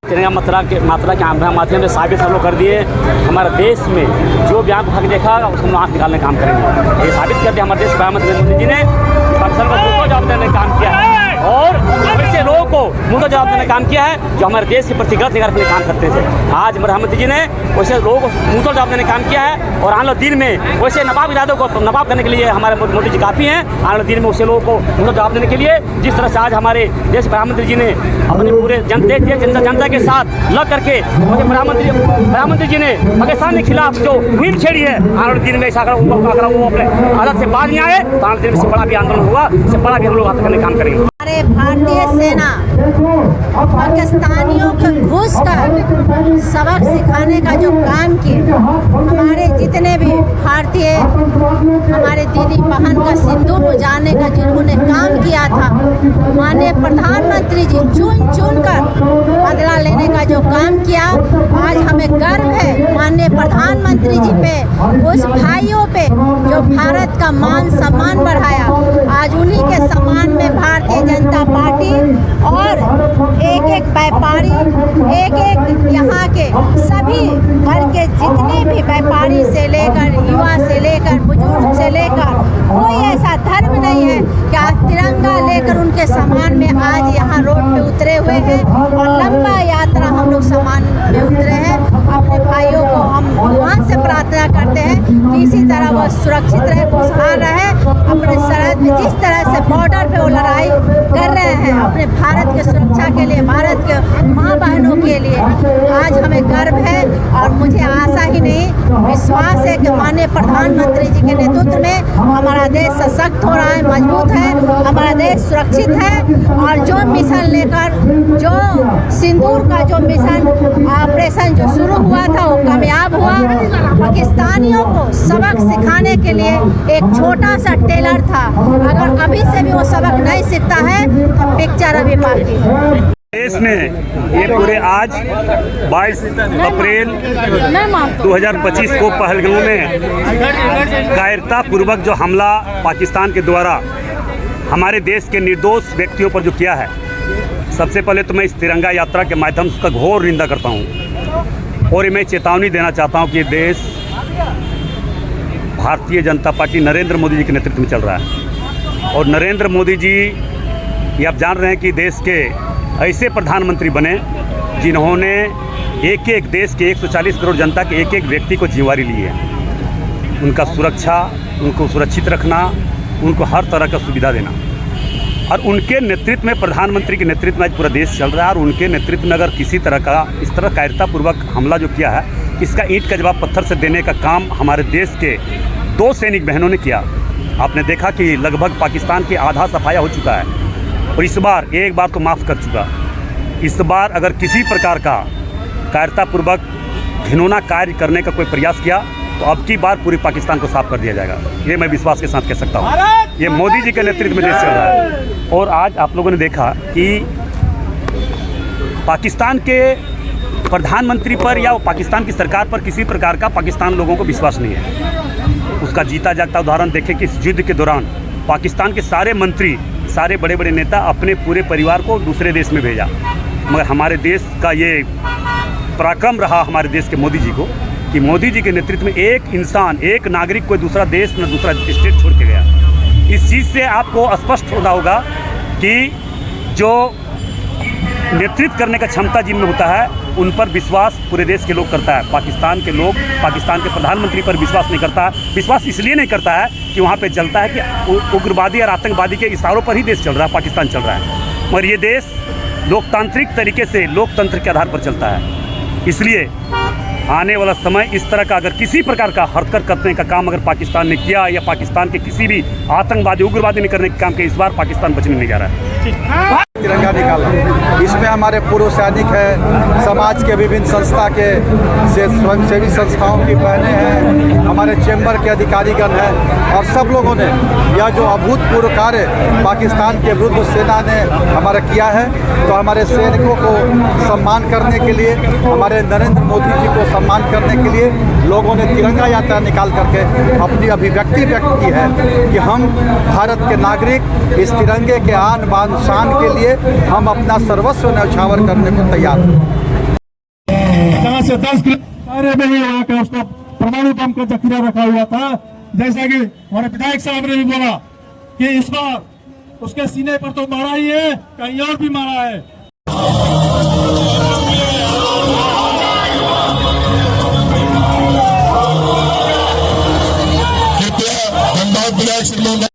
तिरंगा मात्रा के माध्यम से साबित हम लोग कर दिए। हमारे देश में जो भी आंख भाग देखा उसको हम आंख निकालने का काम करेंगे। ये साबित कर दिया हमारे देश प्रधानमंत्री नरेंद्र मोदी जी ने पाकिस्तान को मुंह जवाब देने का काम किया है और ऐसे लोगों को मुंह जवाब देने का काम किया है जो हमारे देश के प्रति गलत निगाह के लिए काम करते थे। आज प्रधानमंत्री जी ने वैसे लोगों को मुंह जवाब देने का काम किया है और आने वाले दिन में वैसे नवाब इरादों को नवाब करने के लिए हमारे मोदी जी काफ़ी हैं। आने वाले दिन में वैसे लोगों को मुंह जवाब देने के लिए जिस तरह से आज हमारे देश प्रधानमंत्री जी ने अपने पूरे जनता के साथ लग करके प्रधानमंत्री जी ने पाकिस्तान के खिलाफ जो मुहिम छेड़ी है, आने वाले दिन में ऐसा अगर वो अपने आदत से बाज नहीं आए तो आने वाले दिन से बड़ा भी आंदोलन हुआ, इससे बड़ा भी हम लोग हाथ करने का काम करेंगे। हमारे भारतीय सेना पाकिस्तानियों को घुस कर सबक सिखाने का जो काम किए, हमारे जितने भी भारतीय हमारे दीदी बहन का सिंदूर बुझाने का जिन्होंने काम किया था, माननीय प्रधानमंत्री जी चुन चुन कर बदला लेने का जो काम किया, आज हमें गर्व है माननीय प्रधानमंत्री जी पे, उस भाइयों पे जो भारत का मान सम्मान बढ़ाया। आज उन्हीं के सम्मान में भारतीय जनता पार्टी और एक एक व्यापारी, एक एक यहाँ के सभी वर्ग के जितने भी व्यापारी से लेकर युवा से लेकर बुजुर्ग से लेकर कोई ऐसा धर्म नहीं है कि आज तिरंगा लेकर उनके सम्मान में आज यहाँ रोड पे उतरे हुए हैं और लंबा यात्रा हम लोग सम्मान में उतरे हैं। अपने भाइयों को हम भगवान से प्रार्थना करते हैं कि इसी तरह वह सुरक्षित रहे, खुशहाल रहे। अपने सरहद में जिस तरह से बॉर्डर पे वो लड़ाई कर रहे हैं अपने भारत के सुरक्षा के लिए, भारत के माँ बहनों के लिए, आज हमें गर्व है और मुझे आशा ही नहीं विश्वास है कि माननीय प्रधानमंत्री जी के नेतृत्व में हमारा देश सशक्त हो रहा है, मजबूत है, हमारा देश सुरक्षित है। और जो मिशन लेकर जो सिंदूर का जो मिशन ऑपरेशन जो शुरू हुआ था वो कामयाब हुआ। पाकिस्तानियों को सबक सिखाने के लिए एक छोटा सा टेलर था, अगर अभी से भी वो सबक नहीं सीखता है तो पिक्चर अभी बाकी है। देश में ये पूरे आज 22 अप्रैल 2025 को पहलगाम में कायरता पूर्वक जो हमला पाकिस्तान के द्वारा हमारे देश के निर्दोष व्यक्तियों पर जो किया है, सबसे पहले तो मैं इस तिरंगा यात्रा के माध्यम से उसका घोर निंदा करता हूँ और मैं चेतावनी देना चाहता हूँ कि देश भारतीय जनता पार्टी नरेंद्र मोदी जी के नेतृत्व में चल रहा है और नरेंद्र मोदी जी ये आप जान रहे हैं कि देश के ऐसे प्रधानमंत्री बने जिन्होंने एक एक देश के 140 करोड़ जनता के एक एक व्यक्ति को जिम्मेवारी ली है। उनका सुरक्षा, उनको सुरक्षित रखना, उनको हर तरह का सुविधा देना और उनके नेतृत्व में, प्रधानमंत्री के नेतृत्व में आज पूरा देश चल रहा है। और उनके नेतृत्व में अगर किसी तरह का इस तरह कायरतापूर्वक हमला जो किया है, इसका ईंट का जवाब पत्थर से देने का काम हमारे देश के 2 सैनिक बहनों ने किया। आपने देखा कि लगभग पाकिस्तान की आधा सफाया हो चुका है और इस बार एक बार तो माफ़ कर चुका। इस बार अगर किसी प्रकार का कायरतापूर्वक घिनौना कार्य करने का कोई प्रयास किया तो अब की बार पूरी पाकिस्तान को साफ कर दिया जाएगा। ये मैं विश्वास के साथ कह सकता हूँ। ये मोदी जी के नेतृत्व में देश चल रहा है और आज आप लोगों ने देखा कि पाकिस्तान के प्रधानमंत्री पर या पाकिस्तान की सरकार पर किसी प्रकार का पाकिस्तान लोगों को विश्वास नहीं है। उसका जीता जागता उदाहरण देखें कि इस युद्ध के दौरान पाकिस्तान के सारे मंत्री, सारे बड़े बड़े नेता अपने पूरे परिवार को दूसरे देश में भेजा, मगर हमारे देश का ये पराक्रम रहा हमारे देश के मोदी जी को कि मोदी जी के नेतृत्व में एक इंसान, एक नागरिक कोई दूसरा देश न दूसरा स्टेट छोड़ के गया। इस चीज़ से आपको स्पष्ट होना होगा कि जो नेतृत्व करने का क्षमता जिनमें होता है उन पर विश्वास पूरे देश के लोग करता है। पाकिस्तान के लोग पाकिस्तान के प्रधानमंत्री पर विश्वास नहीं करता। विश्वास इसलिए नहीं करता है कि वहाँ पे चलता है कि उग्रवादी और आतंकवादी के इशारों पर ही देश चल रहा है, पाकिस्तान चल रहा है, मगर ये देश लोकतांत्रिक तरीके से लोकतंत्र के आधार पर चलता है। इसलिए आने वाला समय इस तरह का अगर किसी प्रकार का हरकत करने का काम अगर पाकिस्तान ने किया या पाकिस्तान के किसी भी आतंकवादी उग्रवादी ने करने के काम किया, इस बार पाकिस्तान बचने नहीं जा रहा है। तिरंगा निकाला, इसमें हमारे पूर्व सैनिक हैं, समाज के विभिन्न संस्था के स्वयंसेवी संस्थाओं की बहनें हैं, हमारे चैम्बर के अधिकारीगण हैं और सब लोगों ने यह जो अभूतपूर्व कार्य पाकिस्तान के विरुद्ध सेना ने हमारा किया है, तो हमारे सैनिकों को सम्मान करने के लिए, हमारे नरेंद्र मोदी जी को सम्मान करने के लिए लोगों ने तिरंगा यात्रा निकाल करके अपनी अभिव्यक्ति व्यक्त की है कि हम भारत के नागरिक इस तिरंगे के आन बान शान के लिए हम अपना सर्वस्व न्यौछावर करने को तैयार हैं। यहाँ से 10 किलोमीटर में ही वहाँ का उसका परमाणु बम का जखीरा रखा हुआ था। जैसा कि हमारे विधायक साहब ने भी बोला कि इस बार उसके सीने पर तो मारा ही है, कहीं और भी मारा है।